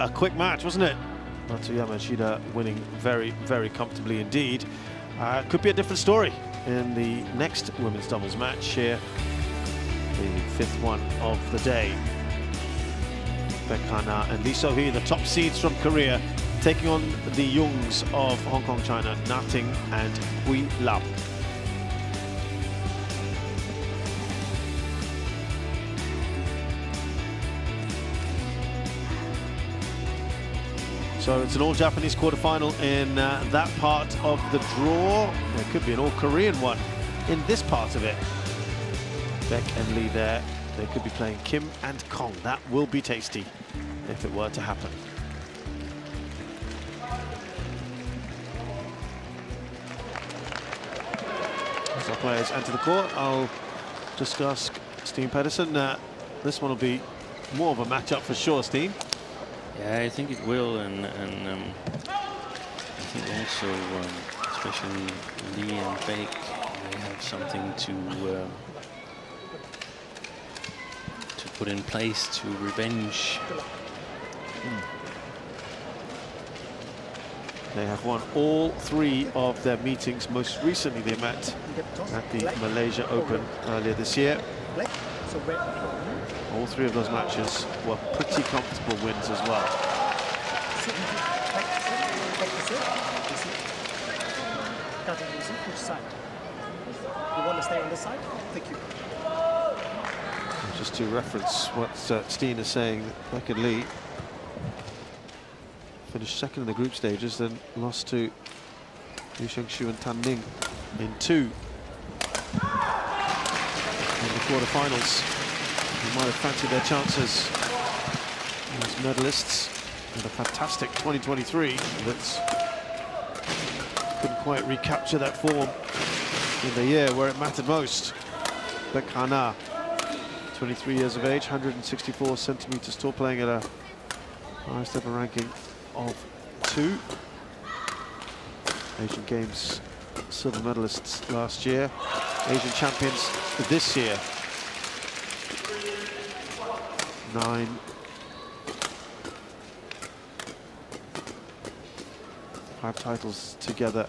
a quick match, wasn't it? Matsuyama Shida winning very, very comfortably indeed. Could be a different story in the next women's doubles match here, the fifth one of the day. Baek Hana and Lee So-hee, the top seeds from Korea, taking on the Yeungs of Hong Kong, China, Na Ting and Hui Lam. So it's an all-Japanese quarterfinal in that part of the draw. There could be an all-Korean one in this part of it. Baek and Lee there. They could be playing Kim and Kong. That will be tasty if it were to happen. As our players enter the court, I'll just ask Steen Pedersen. This one will be more of a matchup for sure, Steen. Yeah, I think it will, and I think also, especially Lee and Baek, they have something to put in place to revenge. They have won all three of their meetings. Most recently, they met at the Malaysia Open earlier this year. All three of those matches were pretty comfortable wins as well. You want to stay on this side? Thank you. Just to reference what Steen is saying, Baek and Lee finished second in the group stages, then lost to Yu Shengshu and Tan Ning in 2 in the quarterfinals. You might have fancied their chances as medalists in a fantastic 2023 that couldn't quite recapture that form in the year where it mattered most. Baek Hana, 23 years of age, 164 centimeters tall, playing at a highest ever ranking of 2. Asian Games silver medalists last year, Asian champions this year. 9 5 titles together.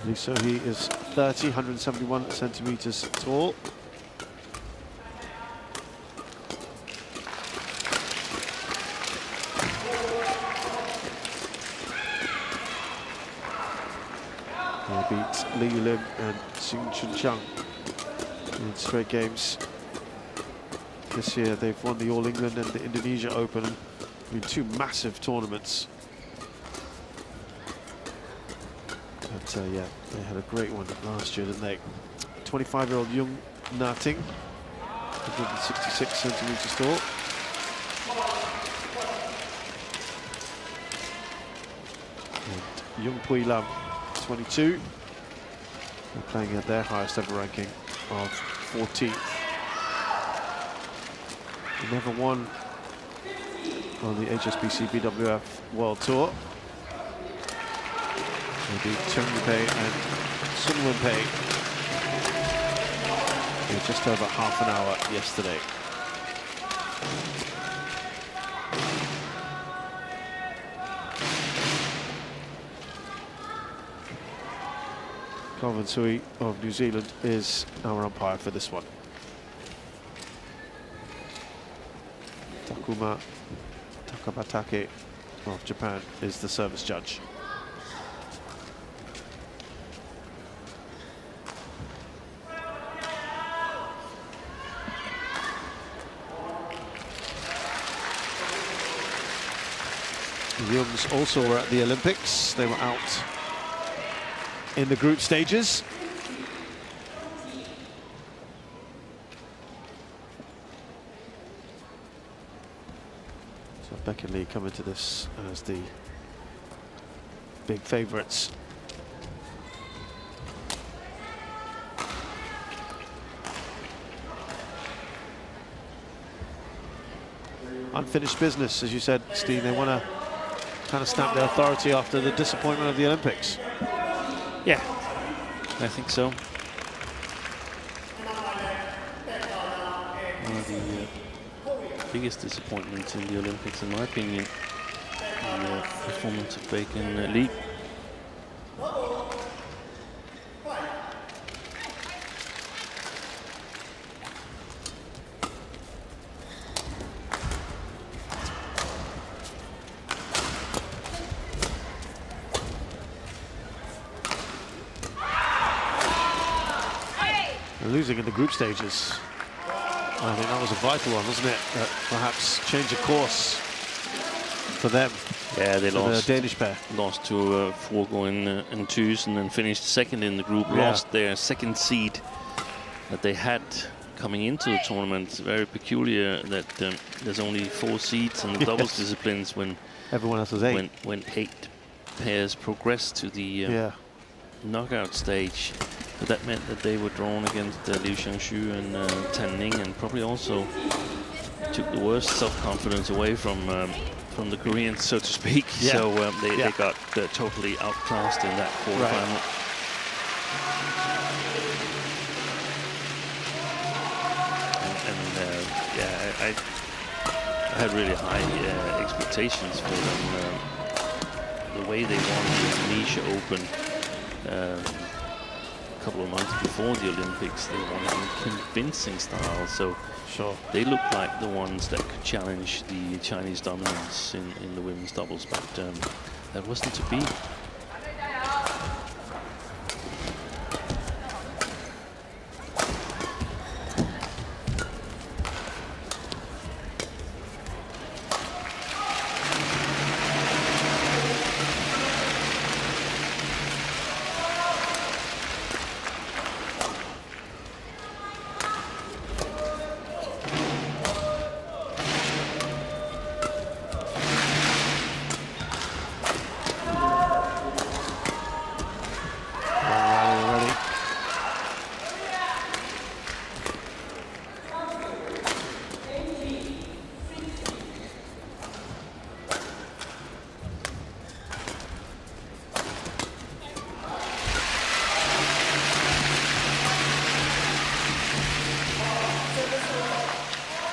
Lee So-hee is 30, 171 centimeters tall. They beat Lee Yu-lim and Xing Chunqiang in straight games. This year they've won the All England and the Indonesia Open in 2 massive tournaments. But yeah, they had a great one last year, didn't they? 25-year-old Yeung Na Ting, 166 centimeters tall. And Yeung Hui Lam, 22. They're playing at their highest ever ranking of 14th. They never won on the HSBC BWF World Tour. They beat Chung Yupei and Sun Wenpei in just over half an hour yesterday. Calvin Sui of New Zealand is our umpire for this one. Takuma Takabatake of Japan is the service judge. The Yeungs also were at the Olympics. They were out in the group stages. So Baek and Lee come into this as the big favourites. Unfinished business, as you said, Steve. They want to kind of stamp their authority after the disappointment of the Olympics. Yeah, I think so. one of the biggest disappointments in the Olympics, in my opinion. The performance of Baek and Lee. Losing in the group stages, I think that was a vital one, wasn't it? Perhaps change of course for them. Yeah, they lost. The Danish pair lost to Forgo and Thues, and then finished second in the group. Yeah. Lost their second seed that they had coming into the tournament. It's very peculiar that there's only 4 seeds in the doubles disciplines when everyone else was 8. When 8 pairs progressed to the knockout stage. But that meant that they were drawn against Liu Xiangshu and Tan Ning, and probably also took the worst self-confidence away from the Koreans, so to speak. Yeah. So they got totally outclassed in that quarterfinal. Right. I had really high expectations for them. The way they won the Indonesia Open a couple of months before the Olympics, they won in convincing style. So sure, they looked like the ones that could challenge the Chinese dominance in the women's doubles, but that wasn't to be.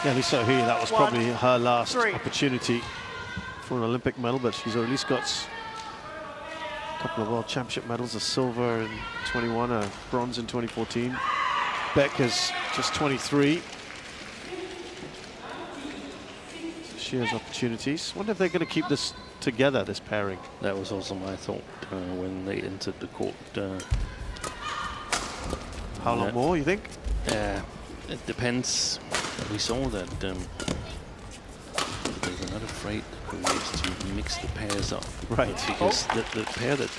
Yeah, Lee Hee, that was probably her last opportunity for an Olympic medal, but she's at least got a couple of World Championship medals, a silver in 21, a bronze in 2014. Baek is just 23. She has opportunities. Wonder if they're going to keep this together, this pairing. That was also my thought when they entered the court. How long more, you think? It depends. We saw that they were not afraid, the Koreans, to mix the pairs up. Right. Because the pair that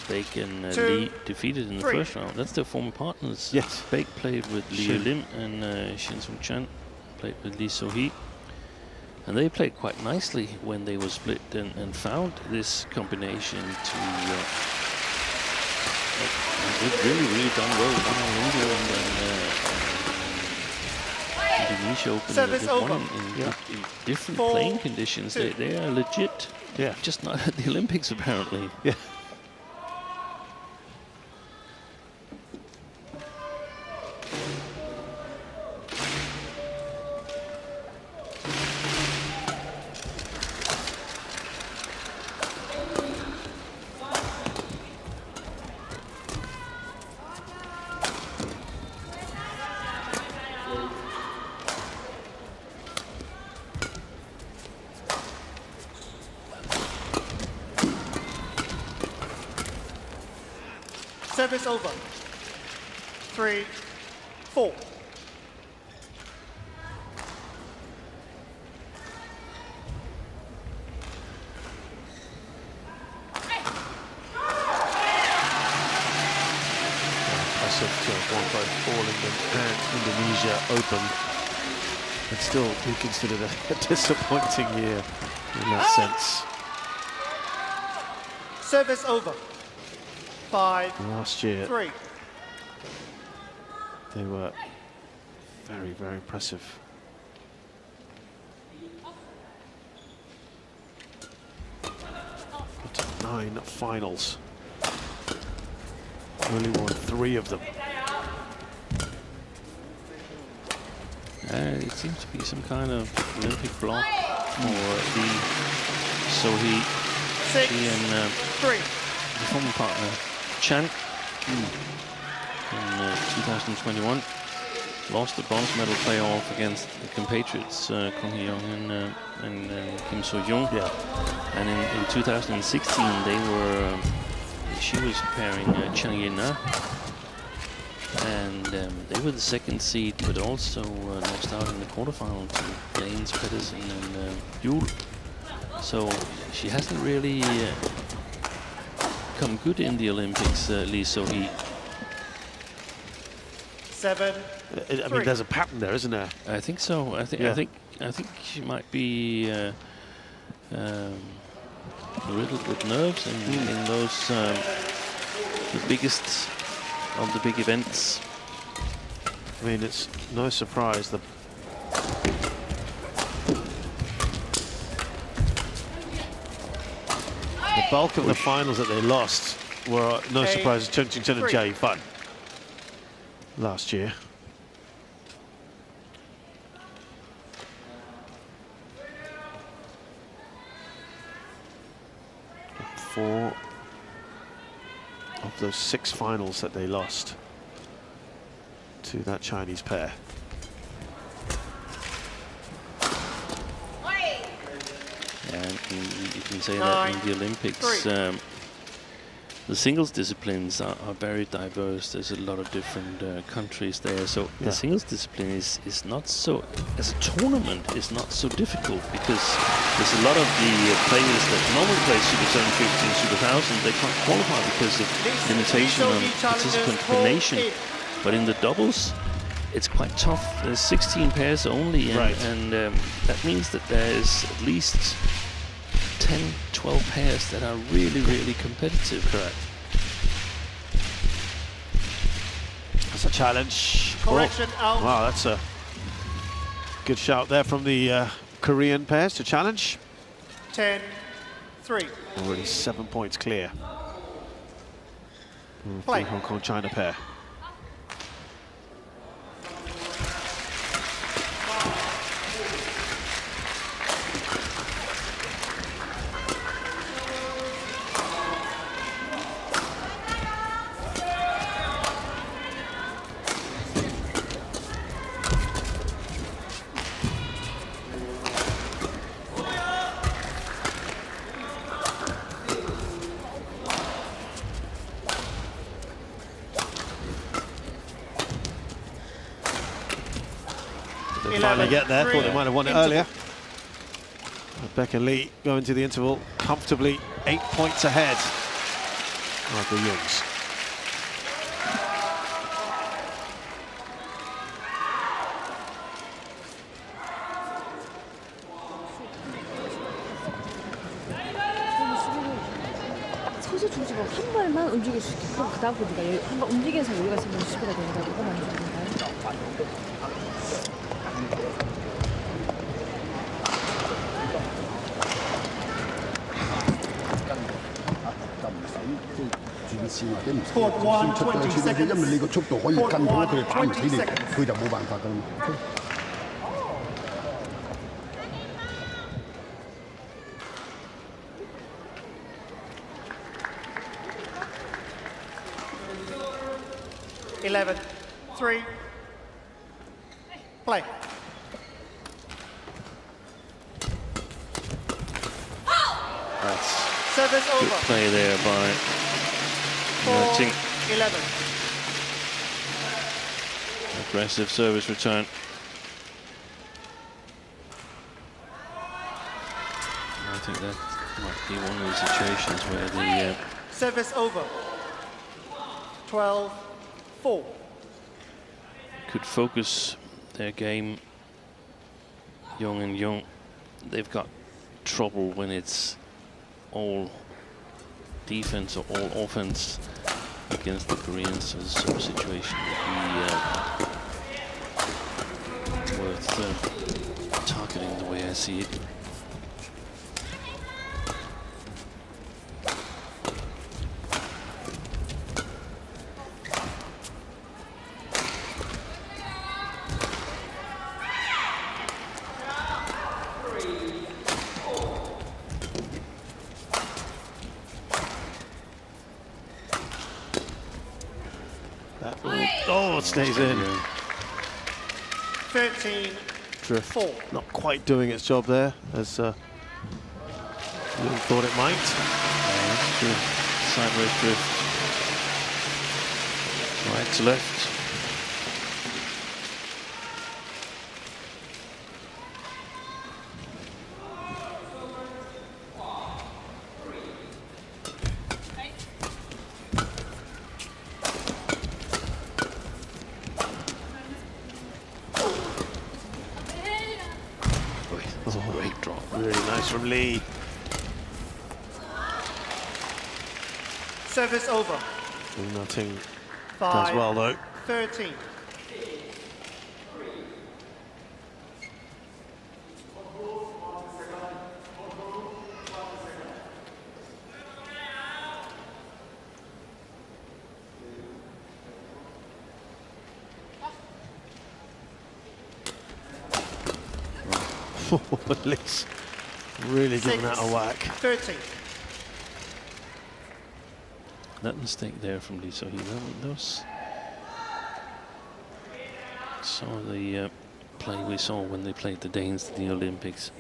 Baek and Lee defeated in the first round, that's their former partners. Yes. Baek played with Liu Lim, and Shin Sung Chan played with Lee Hee. And they played quite nicely when they were split, and found this combination to... they've really done well. Indonesia Open, they've won in different playing conditions. They are legit. Yeah. Just not at the Olympics, apparently. Yeah. Service over. 3, 4. Impressive to have won both All England and Indonesia Open, and still be considered a disappointing year in that sense. Service over. 5, Last year, 3. they were very, very impressive. Got to 9 finals. Only won 3 of them. It seems to be some kind of Olympic block for the Sohee. She and the former partner Chan in 2021 lost the bronze medal playoff against the compatriots Kong Hee-young and Kim So-young. Yeah. And in 2016 they were she was pairing Chang Ye-na, and they were the second seed, but also lost out in the quarterfinal to Danes, Pedersen and Yul. So she hasn't really come good in the Olympics, Lee So-hee. 7. I mean, there's a pattern there, isn't there? I think so. I think she might be riddled with nerves in those the biggest of the big events. I mean, it's no surprise the bulk of the finals that they lost were no surprise Chung Ching-chen and Jia Yifan last year. Four of those 6 finals that they lost to that Chinese pair. And you can say that in the Olympics, the singles disciplines are very diverse. There's a lot of different countries there, so the singles discipline is not so, as a tournament, is not so difficult, because there's a lot of the players that normally play Super 750 and Super 1000, they can't qualify because of limitation on participant per nation. But in the doubles, it's quite tough. There's 16 pairs only, and that means that there's at least 10, 12 pairs that are really, really competitive. Correct. That's a challenge. Correction, out. Wow, that's a good shout there from the Korean pairs to challenge. 10-3. Already 7 points clear. Play. The Hong Kong China pair. Finally get there, thought they might have won it earlier. Baek and Lee go into the interval comfortably 8 points ahead of the Yeungs. 서서 중심으로 한 발만 움직일 수 있게끔 그다음부터 우리가 한 발 움직여서 우리가 지금 시비가 된다고 하는 건가요? (11-3) Play. That's Service good over. play there by Yeung. 11. Aggressive service return. I think that might be one of the situations where the Service over. 12-4. could focus their game. Yeung and Yeung, they've got trouble when it's all defense or all offense against the Koreans, so the sort situation would be worth targeting the way I see it. stays in. 13, Drift 4. not quite doing its job there, as Yeung thought it might. Yeah, that's true. Sideways drift. Right to left. Great drop. Really nice from Lee. Service over. Nothing does 5, well though. 13. Lee's really giving that a whack. 13. That mistake there from Lee So-hee, that was some of the play we saw when they played the Danes at the Olympics.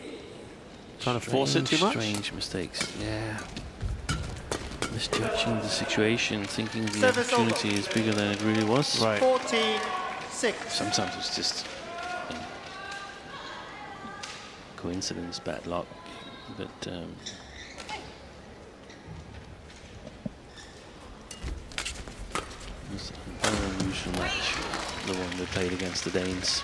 Trying to force it too much? Strange mistakes, yeah. Misjudging the situation, thinking the Service opportunity over. is bigger than it really was. Right. 14, 6. Sometimes it's just coincidence, bad luck, but it's a very unusual match, the one they played against the Danes.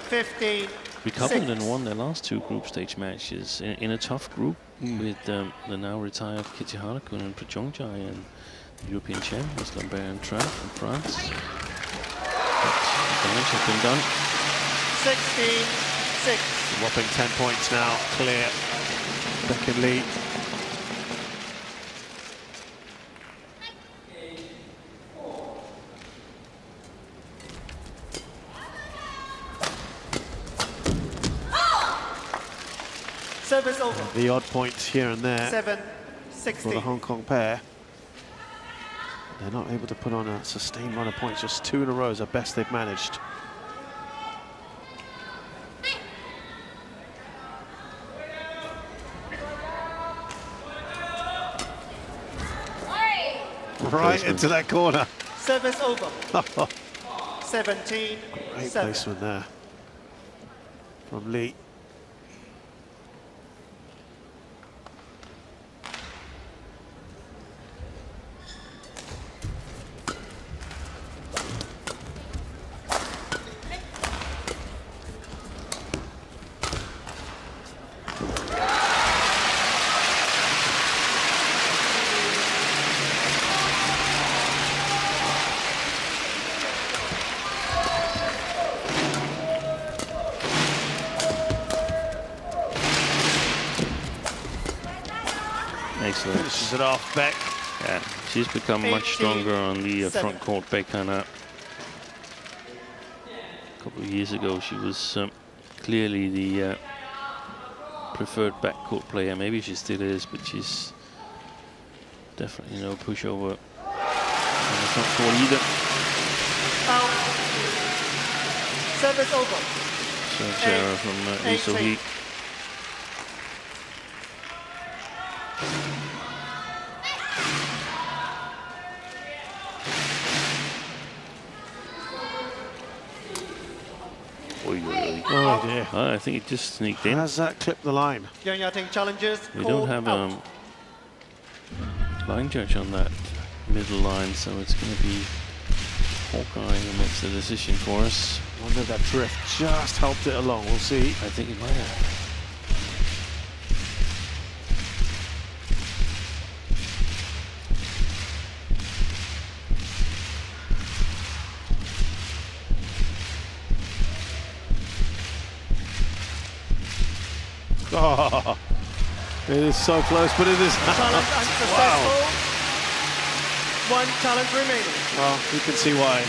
15, Recovered 6. and won their last 2 group stage matches in a tough group with the now retired Kitty Harlequin and Prajongjai and the European champions Lambert and Trapp from France. But the damage has been done. 16, 6. Whopping 10 points now, clear. Baek and Lee. Service over. The odd points here and there 7, for the 16. Hong Kong pair. They're not able to put on a sustained run of points, just 2 in a row is the best they've managed. Right into that corner. Service over. 17, Great 7. placement there from Lee. Excellent. Finishes it off, Baek. Yeah, she's become much stronger on the front court, Baek now. A couple of years ago, she was clearly the preferred backcourt player. Maybe she still is, but she's definitely no pushover on the front court either. Out. Service over. Serves error from Lee So-hee. Oh dear. I think it just sneaked in. Has that clipped the line? Yeung Yating challenges. We don't have a line judge on that middle line, so it's going to be Hawkeye who makes the decision for us. I wonder if that drift just helped it along. We'll see. I think it might have. Oh, it is so close, but it is. Challenge unsuccessful. Wow. 1 challenge remaining. Well, you can see why.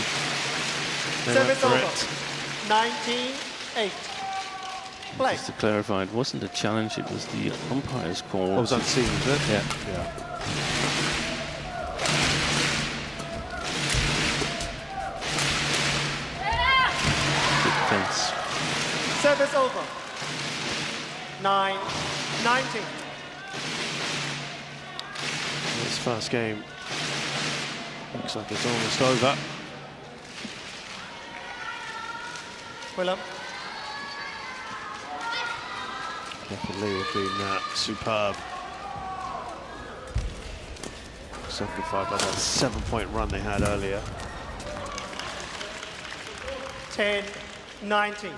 They went Service for over. it. 19-8. Play. Just to clarify, it wasn't a challenge, it was the umpire's call. It was unseen, was it? Yeah. Yeah. sets. Service over. 9-19. This first game looks like it's almost over. Willem. Definitely have been superb. 75 by that 7-point run they had earlier. 10-19.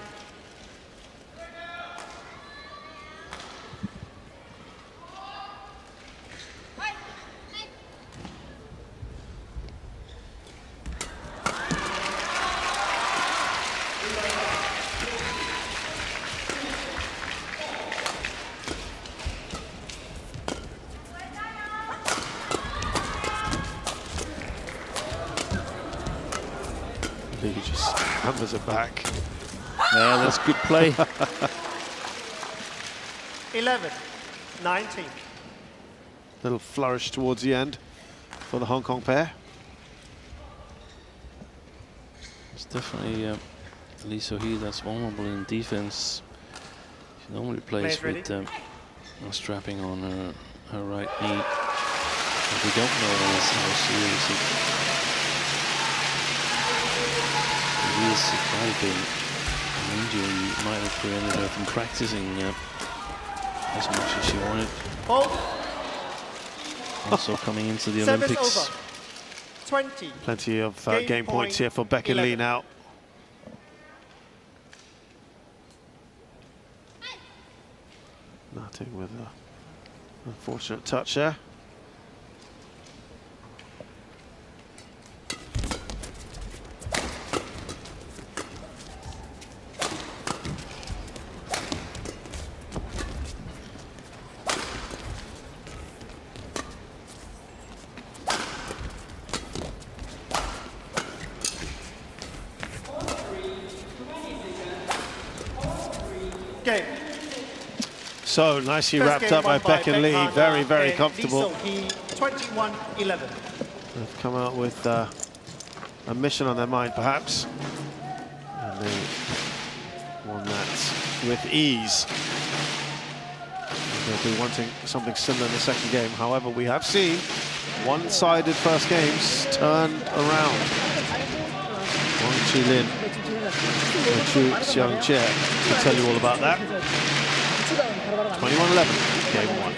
He just hammers it back. Yeah, that's good play. 11-19. Little flourish towards the end for the Hong Kong pair. It's definitely Lee So-hee that's vulnerable in defense. She normally plays with strapping on her right knee. But we don't know how serious it is quite a big injury. Might have prevented her from practicing as much as she wanted. Also coming into the Olympics. Over. 20. Plenty of game points here for Baek and Lee now. Nothing with an unfortunate touch there. Game. So nicely wrapped up by Baek and Lee. Very, very comfortable. 21-11. They've come out with a mission on their mind, perhaps. And they won that with ease. They'll be wanting something similar in the second game. However, we have seen one-sided first games turn around. Wang Chi-lin and Chu Xiang-che will tell you all about that. 21-11, game one.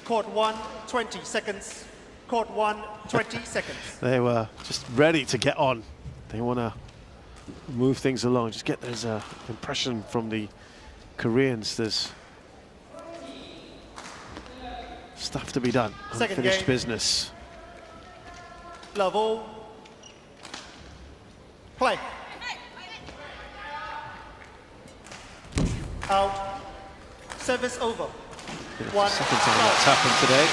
Court 1, 20 seconds. Court 1, 20 seconds. They were just ready to get on. They want to move things along. Just get this impression from the Koreans. There's stuff to be done. Unfinished business. Level. Play. Out. Service over. One. Second time that's happened today.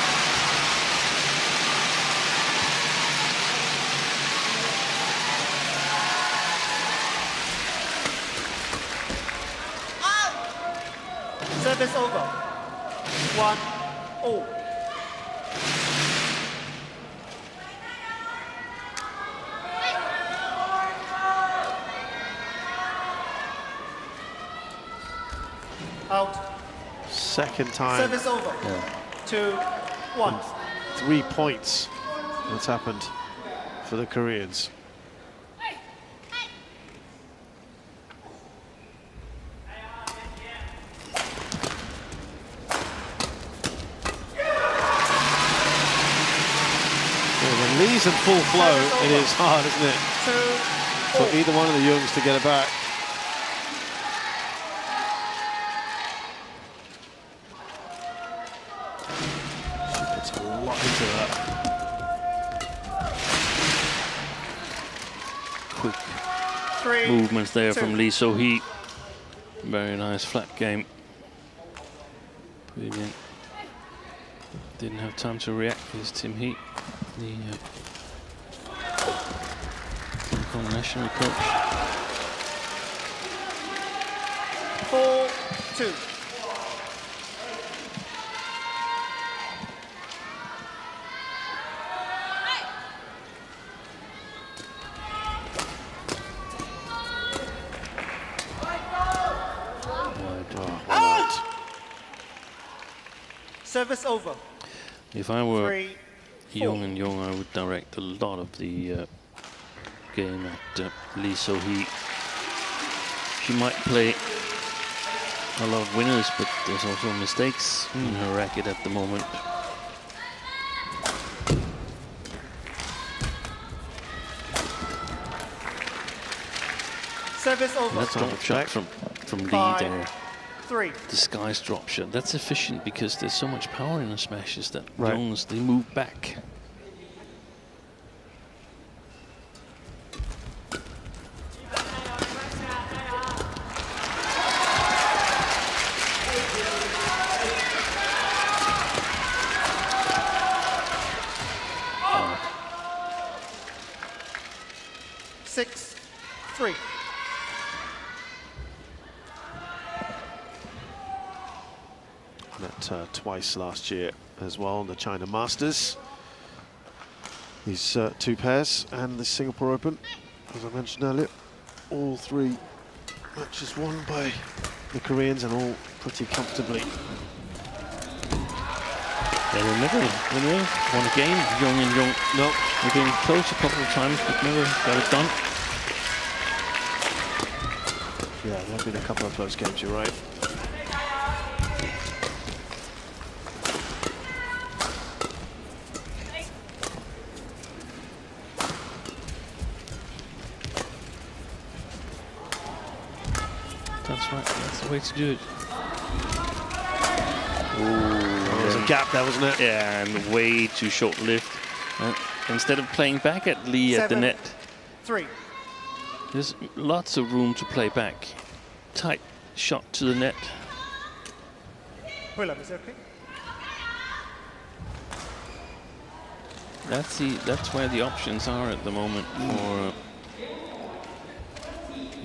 Service over. 1-0. Out. Second time. Service over. 2-1. 3 points. That's happened for the Koreans. Lee's in full flow. It is hard, isn't it, 2-4. for either one of the Yeungs to get it back. She puts a lot into that. Quick 3, movements there 2. from Lee So-hee. Very nice flat game. Brilliant. Didn't have time to react. Here's Tim Heat, the Hong Kong national coach. 4-2. Service over. If I were 3, 4. Yeung and Yeung, I would direct a lot of the game at Lee So-hee. She might play a lot of winners, but there's also mistakes in her racket at the moment. Service over. That's drop shot from Lee 5, there. 3. Disguised drop shot. That's efficient because there's so much power in the smashes that Right. Yeung's, they move back. Six, 3. Met twice last year as well in the China Masters. These two pairs and the Singapore Open, as I mentioned earlier, all three matches won by the Koreans and all pretty comfortably. Yeah, they never won a game, Yeung and Yeung. No, They've been close a couple of times, but never got it done. yeah, there have been a couple of close games, you're right. That's right, that's the way to do it. There was a gap there, wasn't it? Yeah, and way too short-lived. Instead of playing back at Lee at the 7, net, 3. there's lots of room to play back. Tight shot to the net. Willem, is it okay? That's where the options are at the moment for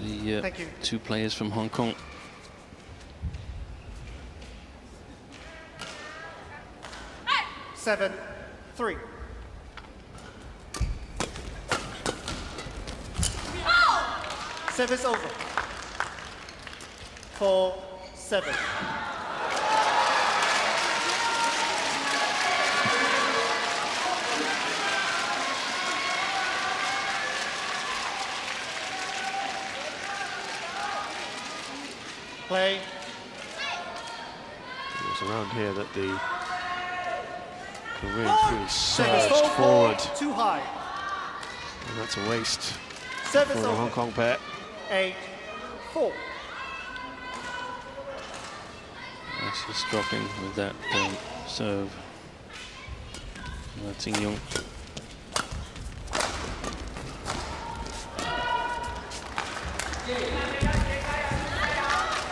the Thank you. two players from Hong Kong. Seven, 3. Service over. 4-7. Play. It was around here that the Koreans really surged forward, Too high. and that's a waste Service for the Hong over. Kong pair. 8-4. She's dropping with that serve. That's Yeung.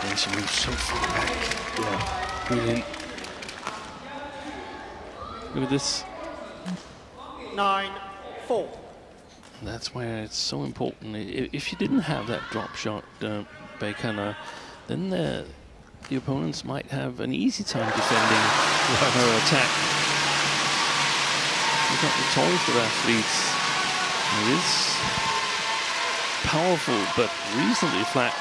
And she moves so far back. Yeah, brilliant. Look at this. 9-4. That's where it's so important. If you didn't have that drop shot, Baek, then the opponents might have an easy time defending her attack. You've got the tallest of athletes. It is powerful, but reasonably flat.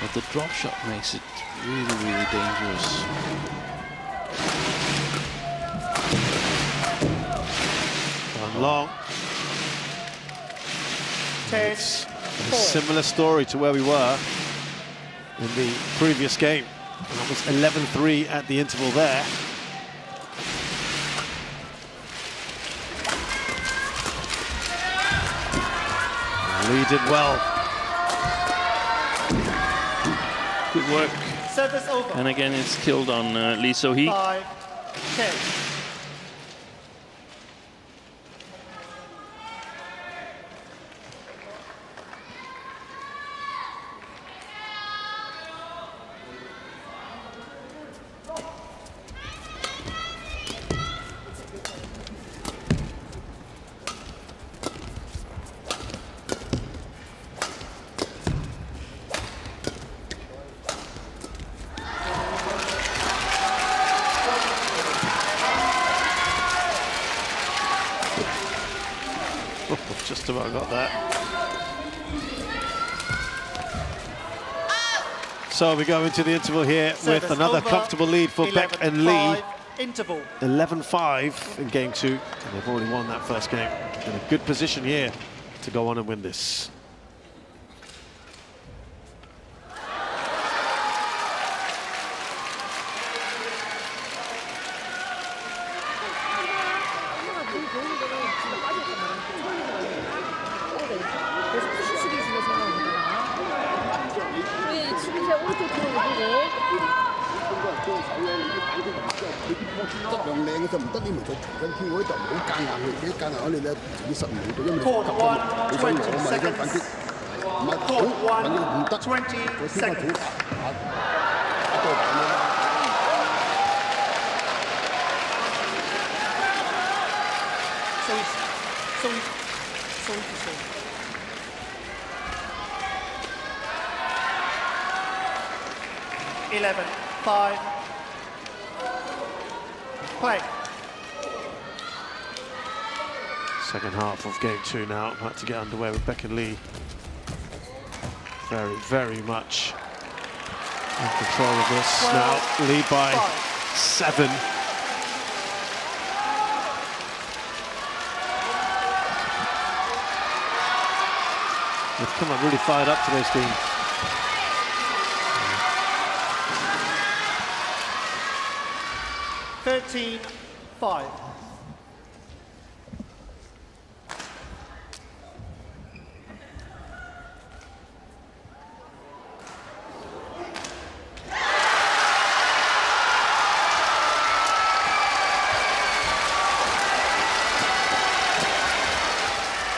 But the drop shot makes it really, really dangerous. One long. 10, It's a 4. similar story to where we were in the previous game. And that was 11-3 at the interval there. Lee did well. Good work. Service over. And again, it's killed on Lee So-hee. 5-10. Just about got that. So we go into the interval here with another comfortable lead for Baek and Lee. Interval. 11-5 in game 2, and they've already won that first game. In a good position here to go on and win this. Court 1, 20 seconds. Court 1, 20 seconds. So 11-5. Play. Second half of game 2 now, about to get underway with Baek and Lee. Very, very much in control of this. 12, now lead by 7. They've come up really fired up today's team. Thirteen, 5.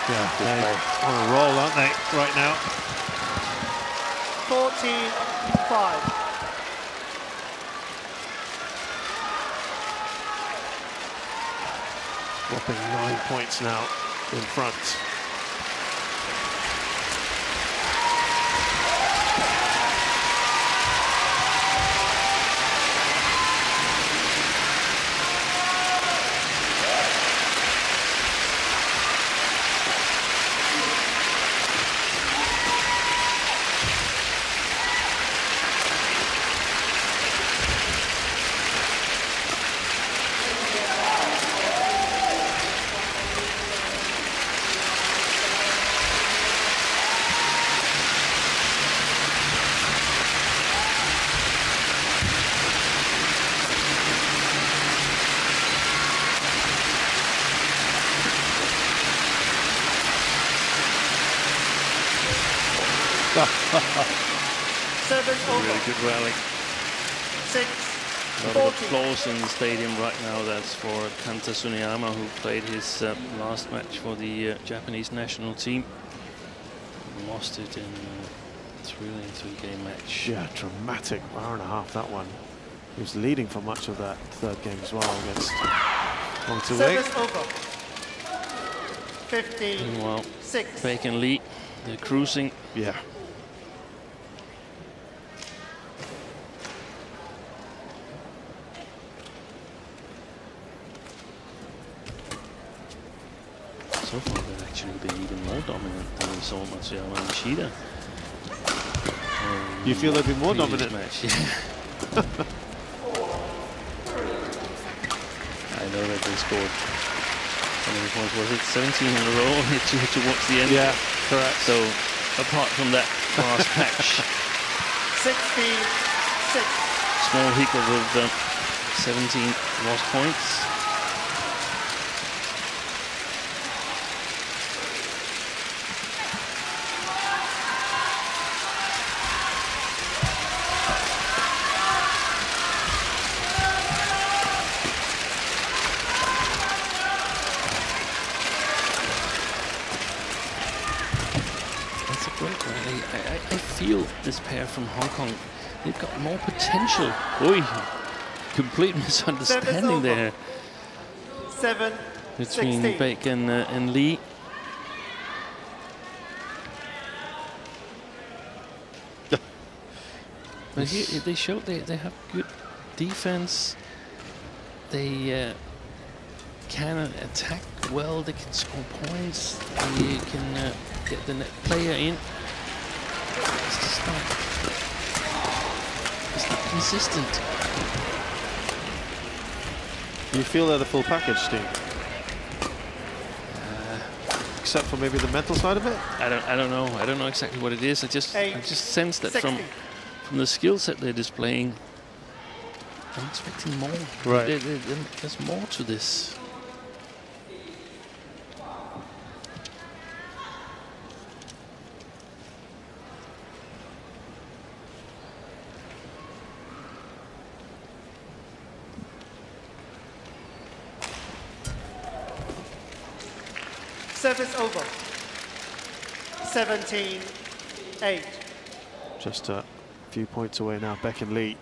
Yeah, they're on a roll, aren't they, right now? 14-5. Dropping 9 points now in front. Service over. Really good rally. 6, A lot of applause in the stadium right now. That's for Kanta Suneyama, who played his last match for the Japanese national team. Lost it in a thrilling 3-game match. Yeah, dramatic hour and a half, that one. He was leading for much of that third game as well against Hong Service over. 15, Meanwhile, 6. Baek and Lee, they're cruising. Yeah. So far, they've actually been even more dominant than we saw Matsuyama and Ishida. You feel they've been more dominant? Match. I know that they scored. How many points was it? 17 in a row towards the end. Yeah, correct. So apart from that last patch, 16-6. small hiccup of 17 lost points. great rally. I feel this pair from Hong Kong, they've got more potential. Oi, complete misunderstanding there. 7, between 16. Baek and Lee. But here they showed they have good defense. They can attack well. They can score points. They can get the net player in. It's just not. It's not consistent. You feel they're the full package, Steve? Except for maybe the mental side of it. I don't know. I don't know exactly what it is. I just sense that 60. from the skill set they're displaying, I'm expecting more. Right. There's more to this. Service over. 17-8. Just a few points away now, Baek and Lee.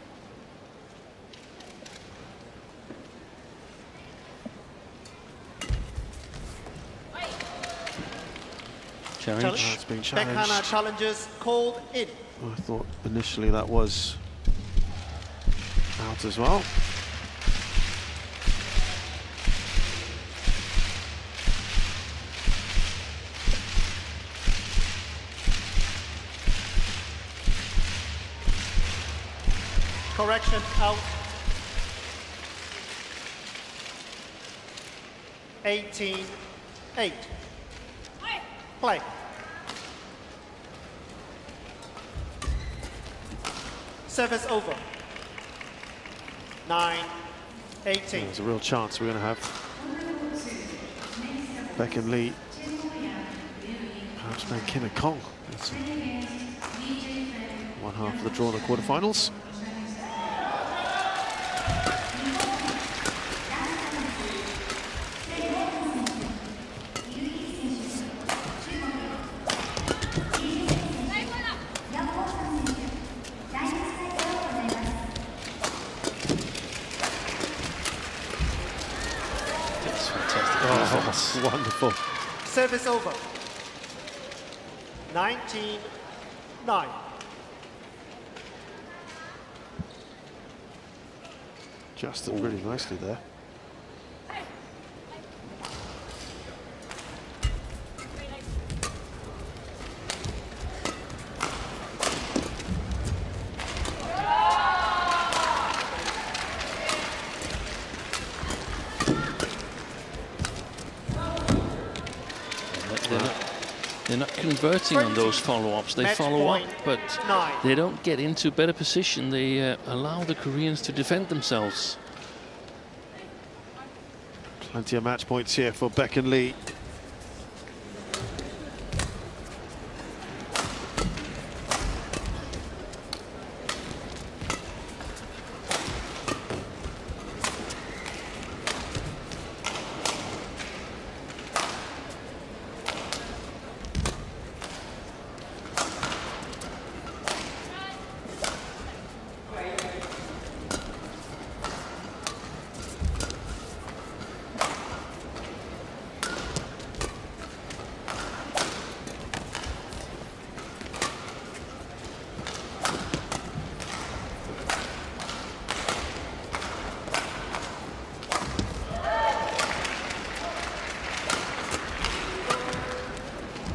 Challenge. It's being Backhand challenged. challenges called in. I thought initially that was out as well. Correction, out. 18-8. Play. Service over. 9-18. There's a real chance we're going to have Baek and Lee perhaps playing Kim and Kong. That's one half of the draw in the quarterfinals. Oh, wonderful. Service over. 19-9. Adjusted really nicely there. They're not converting on those follow-ups. They follow up, but they don't get into better position. They allow the Koreans to defend themselves. Plenty of match points here for Baek and Lee.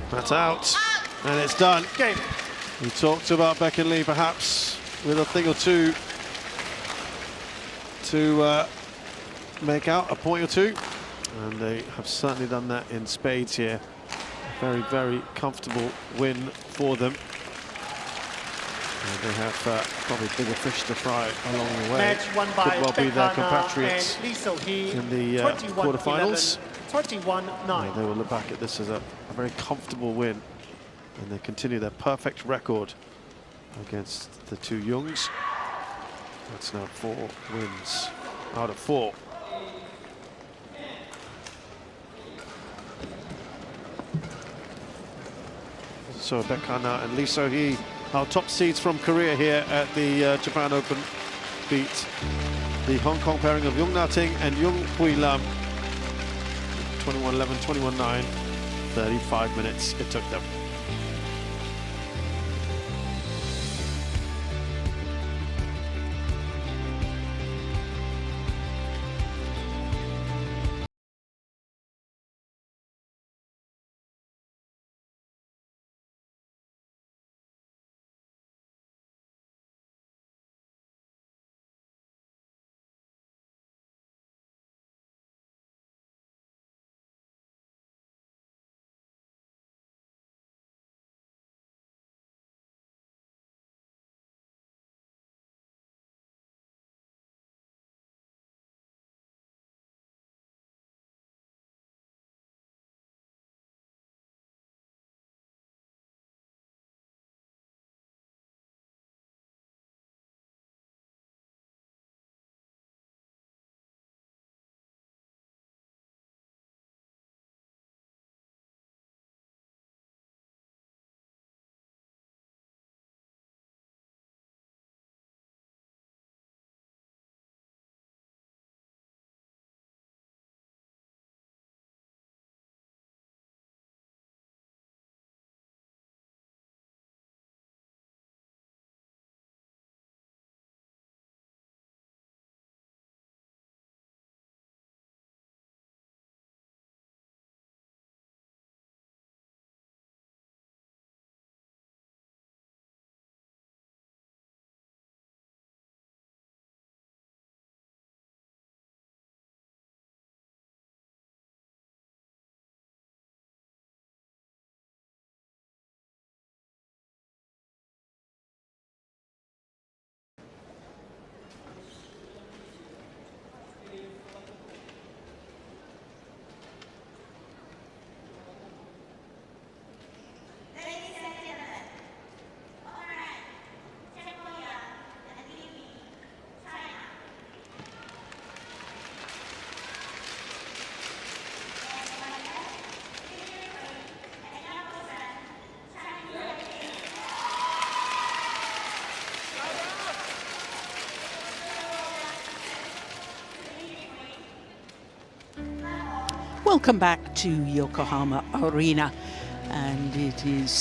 That's out, and it's done. Game. We talked about Baek and Lee perhaps with a thing or two to make out a point or two, and they have certainly done that in spades here. A very, very comfortable win for them. And they have probably bigger fish to fry along the way. Match won by could well be their Baek compatriots and Lee So-hee, in the 21-11, quarterfinals. 21-9. They will look back at this as a very comfortable win, and they continue their perfect record against the two Yeungs. That's now 4 wins out of 4. So Baek and Lee So-hee, our top seeds from Korea here at the Japan Open, beat the Hong Kong pairing of Yeung Na-ting and Yeung Hui-lam. 21-11, 21-9, 35 minutes it took them. Welcome back to Yokohama Arena, and it is